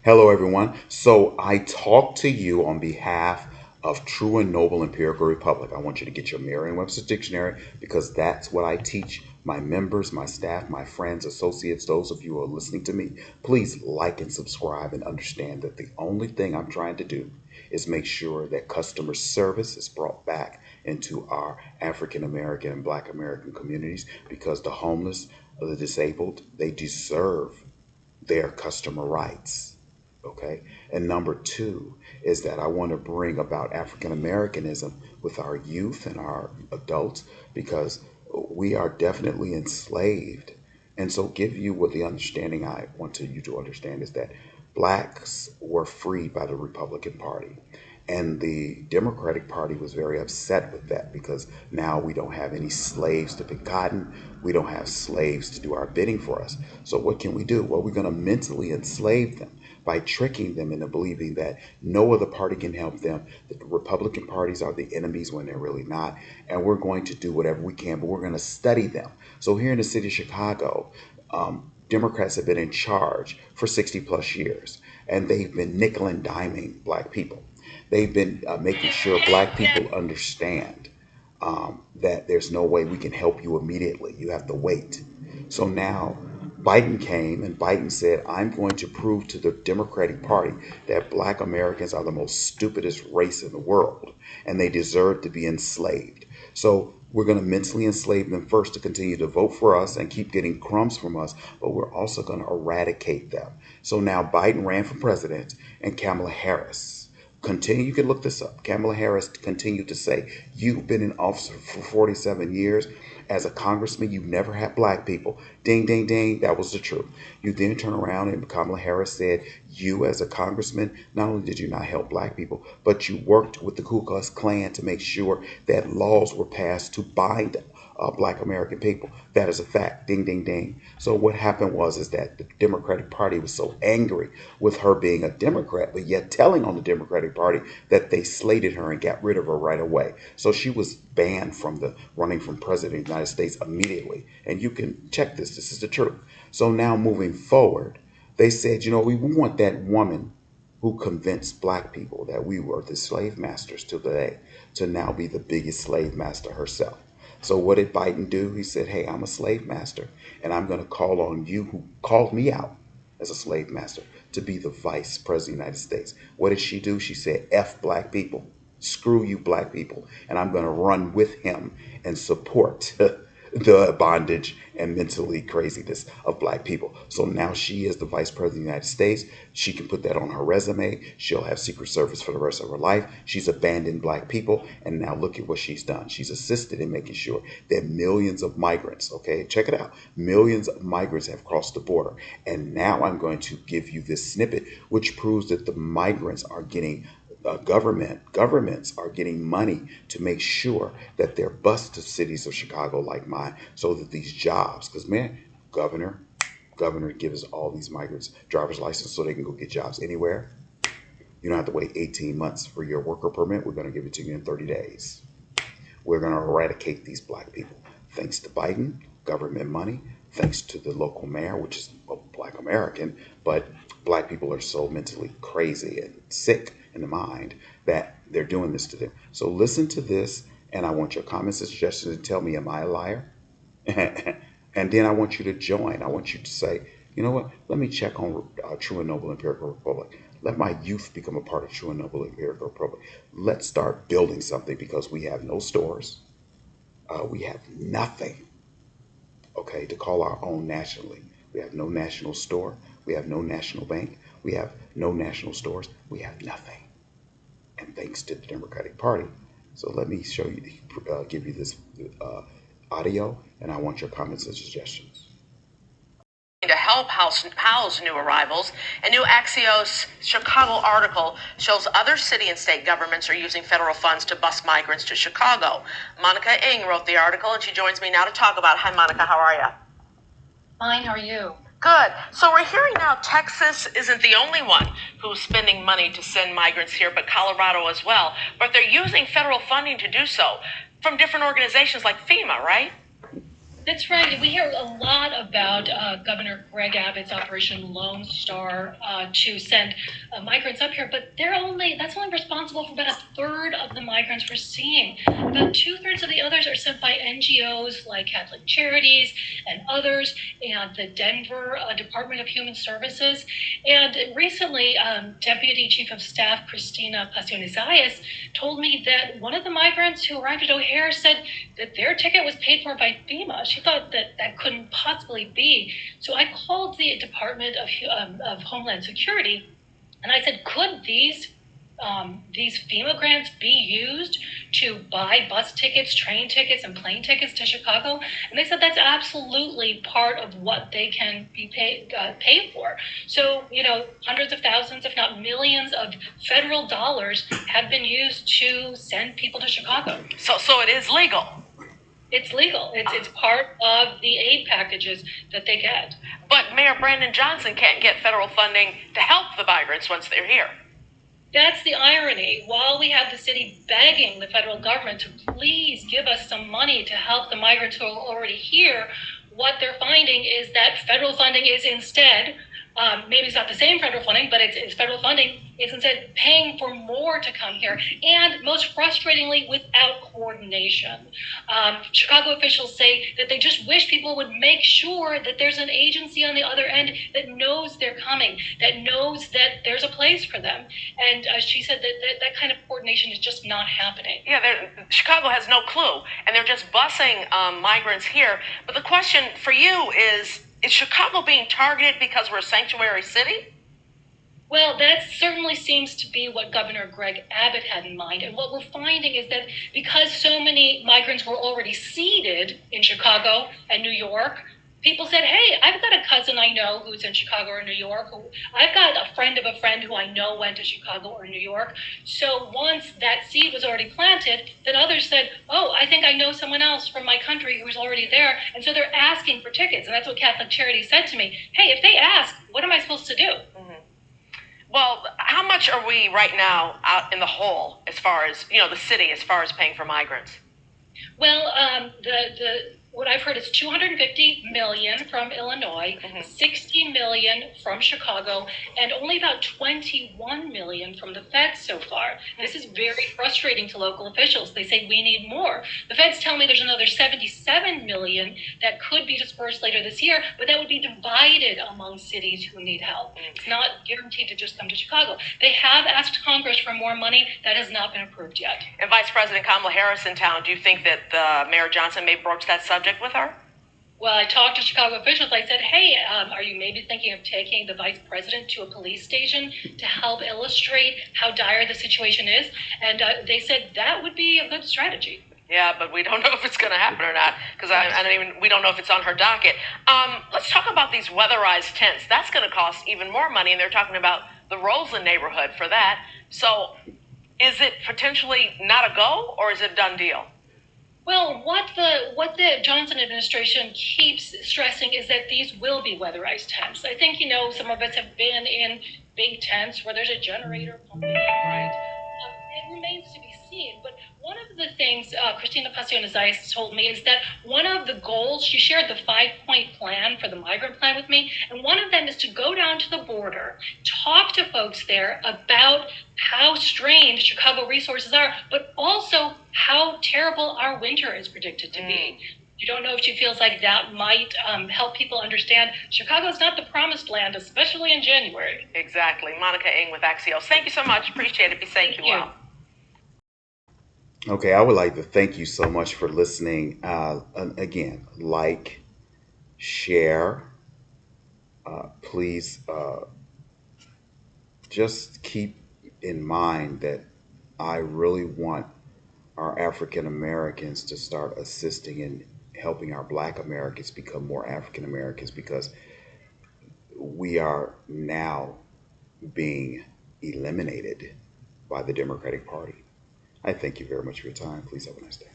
Hello, everyone. So I talk to you on behalf of True and Noble Empirical Republic. I want you to get your Merriam-Webster dictionary because that's what I teach my members, my staff, my friends, associates, those of you who are listening to me. Please like and subscribe and understand that the only thing I'm trying to do is make sure that customer service is brought back into our African American and Black American communities because the homeless, the disabled, they deserve their customer rights. Okay. And number two is that I want to bring about African Americanism with our youth and our adults because we are definitely enslaved. And so, give you what the understanding I want to, you to understand is that blacks were freed by the Republican Party. And the Democratic Party was very upset with that because now we don't have any slaves to pick cotton. We don't have slaves to do our bidding for us. So, what can we do? Well, we're going to mentally enslave them by tricking them into believing that no other party can help them, that the Republican parties are the enemies when they're really not. And we're going to do whatever we can, but we're going to study them. So, here in the city of Chicago, Democrats have been in charge for 60 plus years, and they've been nickel and diming black people. They've been making sure black people understand that there's no way we can help you immediately. You have to wait. So now Biden came and Biden said, I'm going to prove to the Democratic Party that black Americans are the most stupidest race in the world and they deserve to be enslaved. So we're going to mentally enslave them first to continue to vote for us and keep getting crumbs from us, but we're also going to eradicate them. So now Biden ran for president and Kamala Harris continue. You can look this up. Kamala Harris continued to say, you've been in office for 47 years. As a congressman, you've never had black people. Ding, ding, ding. That was the truth. You then turn around and Kamala Harris said, you as a congressman, not only did you not help black people, but you worked with the Ku Klux Klan to make sure that laws were passed to bind black American people. That is a fact. Ding, ding, ding. So what happened was is that the Democratic Party was so angry with her being a Democrat, but yet telling on the Democratic Party that they slated her and got rid of her right away. So she was banned from the running from president of the United States immediately. And you can check this. This is the truth. So now moving forward, they said, you know, we want that woman who convinced black people that we were the slave masters today to now be the biggest slave master herself. So what did Biden do? He said, hey, I'm a slave master, and I'm going to call on you who called me out as a slave master to be the vice president of the United States. What did she do? She said, F black people. Screw you, black people. And I'm going to run with him and support the bondage and mentally craziness of black people. So now she is the vice president of the United States. She can put that on her resume. She'll have Secret Service for the rest of her life. She's abandoned black people. And now look at what she's done. She's assisted in making sure that millions of migrants, okay, check it out, millions of migrants have crossed the border. And now I'm going to give you this snippet, which proves that the migrants are getting governments are getting money to make sure that they're bused to cities of Chicago like mine, so that these jobs, because man, governor, governor gives all these migrants driver's license so they can go get jobs anywhere. You don't have to wait 18 months for your worker permit. We're going to give it to you in 30 days. We're going to eradicate these black people. Thanks to Biden, government money, thanks to the local mayor, which is a black American, but black people are so mentally crazy and sick in the mind that they're doing this to them. So listen to this, and I want your comments and suggestions and tell me, am I a liar? And then I want you to join. I want you to say, you know what? Let me check on True and Noble Empirical Republic. Let my youth become a part of True and Noble Empirical Republic. Let's start building something because we have no stores. We have nothing, okay, to call our own nationally. We have no national store. We have no national bank. We have no national stores. We have nothing. And thanks to the Democratic Party. So let me show you, give you this audio, and I want your comments and suggestions. To help house new arrivals, a new Axios Chicago article shows other city and state governments are using federal funds to bus migrants to Chicago. Monica Ng wrote the article, and she joins me now to talk about it. Hi, Monica. How are you? Fine, how are you? Good. So we're hearing now Texas isn't the only one who's spending money to send migrants here, but Colorado as well. But they're using federal funding to do so from different organizations like FEMA, right? That's right. We hear a lot about Governor Greg Abbott's Operation Lone Star to send migrants up here, but that's only responsible for about a third of the migrants we're seeing. About two-thirds of the others are sent by NGOs like Catholic Charities and others, and the Denver Department of Human Services. And recently, Deputy Chief of Staff Christina Pasiones-Zayas told me that one of the migrants who arrived at O'Hare said that their ticket was paid for by FEMA. She thought that couldn't possibly be. So I called the Department of Homeland Security, and I said, could these FEMA grants be used to buy bus tickets, train tickets, and plane tickets to Chicago? And they said that's absolutely part of what they can be paid for. So, hundreds of thousands, if not millions of federal dollars have been used to send people to Chicago. So it is legal. It's legal. It's part of the aid packages that they get. But Mayor Brandon Johnson can't get federal funding to help the migrants once they're here. That's the irony. While we have the city begging the federal government to please give us some money to help the migrants who are already here, what they're finding is that federal funding is instead, maybe it's not the same federal funding, but it's federal funding is instead paying for more to come here, and most frustratingly, without coordination. Chicago officials say that they just wish people would make sure that there's an agency on the other end that knows they're coming, that knows that there's a place for them. And she said that kind of coordination is just not happening. Yeah, Chicago has no clue, and they're just busing migrants here. But the question for you is Chicago being targeted because we're a sanctuary city? Well, that certainly seems to be what Governor Greg Abbott had in mind. And what we're finding is that because so many migrants were already seated in Chicago and New York, people said, hey, I've got a cousin I know who's in Chicago or New York. I've got a friend of a friend who I know went to Chicago or New York. So once that seed was already planted, then others said, oh, I think I know someone else from my country who's already there. And so they're asking for tickets. And that's what Catholic Charities said to me. Hey, if they ask, what am I supposed to do? Mm-hmm. Well, how much are we right now out in the hole as far as, the city, as far as paying for migrants? Well, what I've heard is 250 million from Illinois, 60 million from Chicago, and only about 21 million from the feds so far. This is very frustrating to local officials. They say we need more. The feds tell me there's another 77 million that could be dispersed later this year, but that would be divided among cities who need help. It's not guaranteed to just come to Chicago. They have asked Congress for more money. That has not been approved yet. And Vice President Kamala Harris in town, do you think that Mayor Johnson may broach that subject with her? Well, I talked to Chicago officials. I said, hey, are you maybe thinking of taking the vice president to a police station to help illustrate how dire the situation is? And they said that would be a good strategy. Yeah, but we don't know if it's going to happen or not, because we don't know if it's on her docket. Let's talk about these weatherized tents. That's going to cost even more money, and they're talking about the Roseland neighborhood for that. So is it potentially not a go, or is it a done deal? Well, what the Johnson administration keeps stressing is that these will be weatherized tents. I think, some of us have been in big tents where there's a generator pumping in, right? It remains to be seen. But one of the things Christina Pasiones-Zayas told me is that one of the goals, she shared the 5-point plan for the migrant plan with me, and one of them is to go down to the border, talk to folks there about how strained Chicago resources are, but also how terrible our winter is predicted to be. You don't know if she feels like that might help people understand Chicago's not the promised land, especially in January. Exactly. Monica Ng with Axios. Thank you so much. Appreciate it. Be safe. Thank you. Well. Okay, I would like to thank you so much for listening. And again, like, share. Please just keep in mind that I really want our African Americans to start assisting in helping our Black Americans become more African Americans, because we are now being eliminated by the Democratic Party. I thank you very much for your time. Please have a nice day.